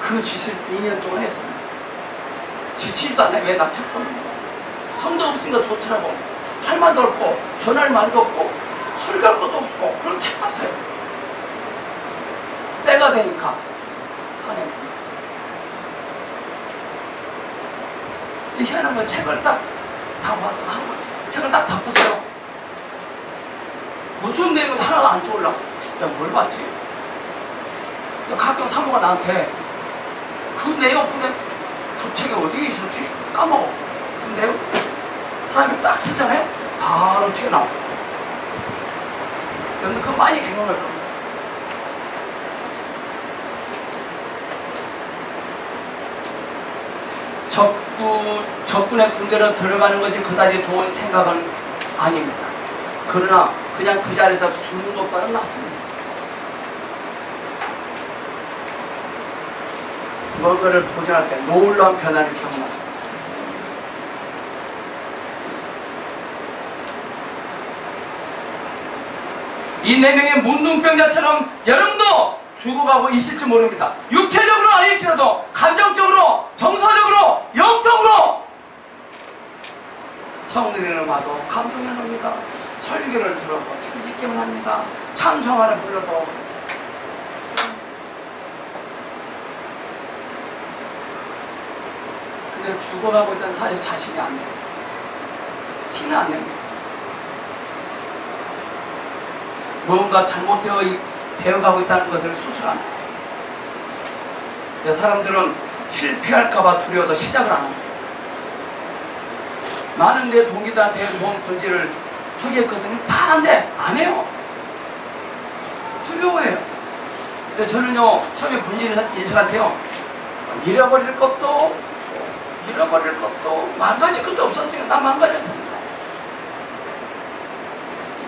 그 짓을 2년 동안 했습니다. 지치지도 않아요. 왜 나 책 보는 거야? 성도 없으니까 좋더라고. 할 말도 없고 전할 말도 없고 설교할 것도 없고 그럼 책 봤어요. 때가 되니까 하나님 이 희한한 건 책을 딱 다 봐서 한번 책을 딱 덮으세요. 무슨 내용도 하나도 안 떠올라. 야, 뭘 봤지? 가끔 사모가 나한테 그 내용 근데 그 책이 어디에 있었지? 까먹어. 그 내용 사람이 딱 쓰잖아요? 바로 튀어나와. 여러분 그거 많이 경험할 겁니다. 적군의 군대로 들어가는 것이 그다지 좋은 생각은 아닙니다. 그러나 그냥 그 자리에서 죽는 것보다는 낫습니다. 뭔가를 도전할 때 놀라운 변화를 경험합니다. 이 4명의 문둥병자처럼 여러분도 죽어가고 있을지 모릅니다. 육체적으로 아닐지라도 감정적으로, 정서적으로, 영적으로 성령을 봐도 감동이 안 옵니다. 설교를 들어도 죽기만 합니다. 찬송하를 불러도 근데 죽어가고 있다는 사실 자신이 안 납니다. 티는 안 냅니다. 뭔가 되어가고 있다는 것을 수술합니다. 사람들은 실패할까봐 두려워서 시작을 안 합니다. 많은 내 동기들한테 좋은 본질을 소개했거든요. 다 안 해요. 두려워해요. 근데 저는요, 처음에 본질 인식한테요, 잃어버릴 것도 망가질 것도 없었으니까 난 망가졌습니다.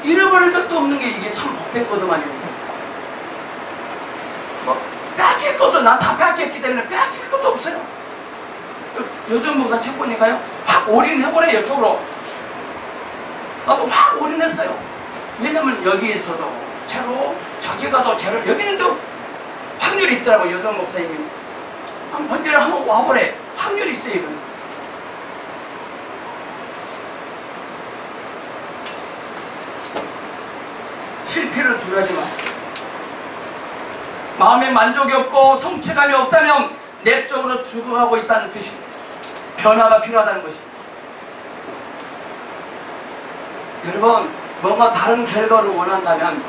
잃어버릴 것도 없는 게 이게 참 복된 거더만요. 빼앗길 것도 난 다 빼앗겼기 때문에 빼앗길 것도 없어요. 요즘 목사 책 보니까요, 확 올인해버려요, 이쪽으로. 나도 확 올인했어요. 왜냐면 여기에서도 제로, 저기 가도 제로, 여기는 또 확률이 있더라고요. 요즘 목사님이 한 번째로 한번 와보래. 확률이 있어요, 이건. 실패를 두려워하지 마세요. 마음에 만족이 없고 성취감이 없다면 내적으로 죽어가고 있다는 뜻입니다. 변화가 필요하다는 것입니다. 여러분, 뭔가 다른 결과를 원한다면,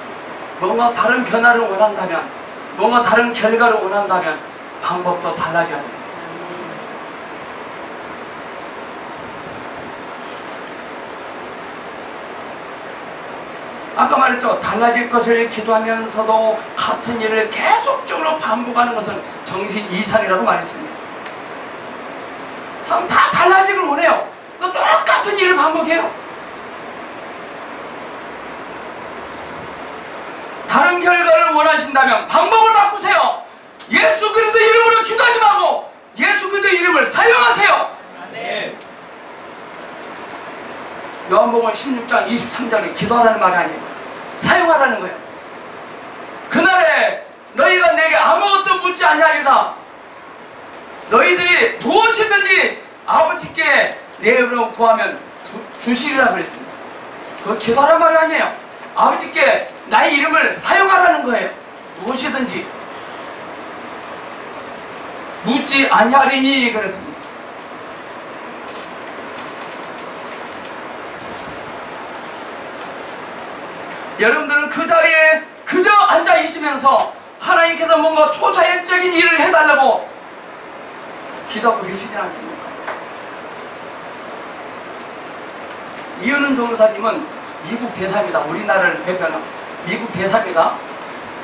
뭔가 다른 변화를 원한다면, 뭔가 다른 결과를 원한다면 방법도 달라져야 됩니다. 아까 말했죠. 달라질 것을 기도하면서도 같은 일을 계속적으로 반복하는 것은 정신 이상이라고 말했습니다. 사람 다 달라지길 원해요. 똑같은 일을 반복해요. 다른 결과를 원하신다면 방법을 바꾸세요. 예수 그리스도 이름으로 기도하지 말고 예수 그리스도 이름을 사용하세요. 아멘. 요한복음 16장 23절은 기도하라는 말이 아니에요. 사용하라는 거예요. 그날에 너희가 내게 아무것도 묻지 아니하리라. 너희들이 무엇이든지 아버지께 내 이름으로 구하면 주시리라 그랬습니다. 그거 기도하라는 말이 아니에요. 아버지께 나의 이름을 사용하라는 거예요. 무엇이든지 묻지 아니하리니 그랬습니다. 여러분들은 그 자리에 그저 앉아 있으면서 하나님께서 뭔가 초자연적인 일을 해달라고 기도하고 계시지 않습니까? 이은은 조무사님은 미국 대사입니다. 우리나라를 대표하는 미국 대사입니다.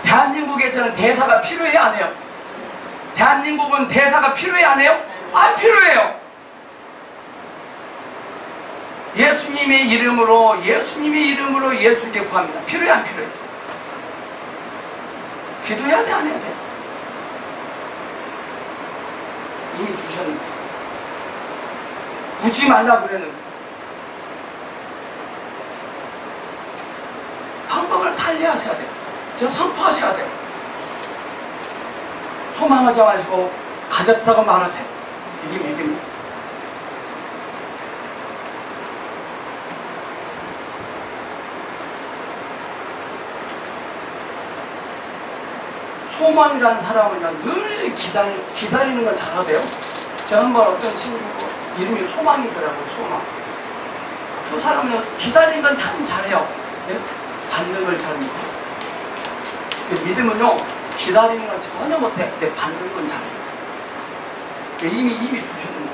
대한민국에서는 대사가 필요해 안 해요? 대한민국은 대사가 필요해 안 해요? 안 필요해요. 예수님의 이름으로 예수님께 구합니다. 필요해 안 필요해? 기도해야 돼 안 해야 돼? 이미 주셨는데 묻지 말라고 그랬는데 방법을 달리하셔야 돼요. 저 선포하셔야 돼요. 소망하지 마시고 가졌다고 말하세요. 이게 믿음입니다. 소망이라는 사람은요, 늘 기다리는 걸 잘하대요. 제가 한번 어떤 친구 이름이 소망이더라고요. 소망. 그 사람은 기다리는 건 참 잘해요. 네? 받는 걸 잘 못해요. 믿음은요, 기다리는 건 전혀 못해. 근데 받는 건 잘해요. 이미 주셨는데.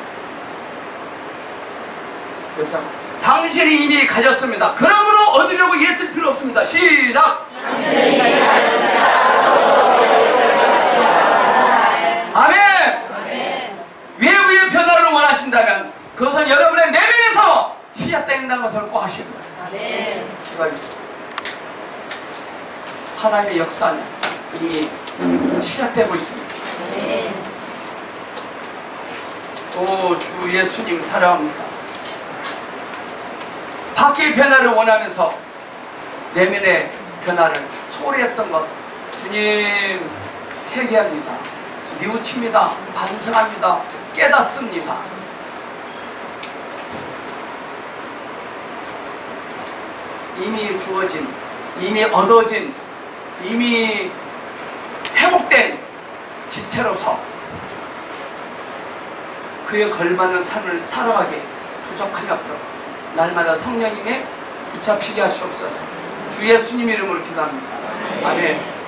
그래서 당신이 이미 가졌습니다. 그러므로 얻으려고 애쓸 필요 없습니다. 시작! 당신이 이미 가졌습니다. 아멘! 아멘! 외부의 변화를 원하신다면 그것은 여러분의 내면에서 시작된다는 것을 꼭 하셔야 됩니다. 아멘! 기도하겠습니다. 하나님의 역사는 이미 시작되고 있습니다. 아멘! 오, 주 예수님 사랑합니다. 밖의 변화를 원하면서 내면의 변화를 소홀히 했던 것 주님 회개합니다. 뉘우칩니다. 반성합니다. 깨닫습니다. 이미 주어진, 이미 얻어진, 이미 회복된 지체로서 그에 걸맞는 삶을 살아가게 부족함이 없도록 날마다 성령님의 붙잡히게 하시옵소서. 주 주 예수님 이름으로 기도합니다. 아멘.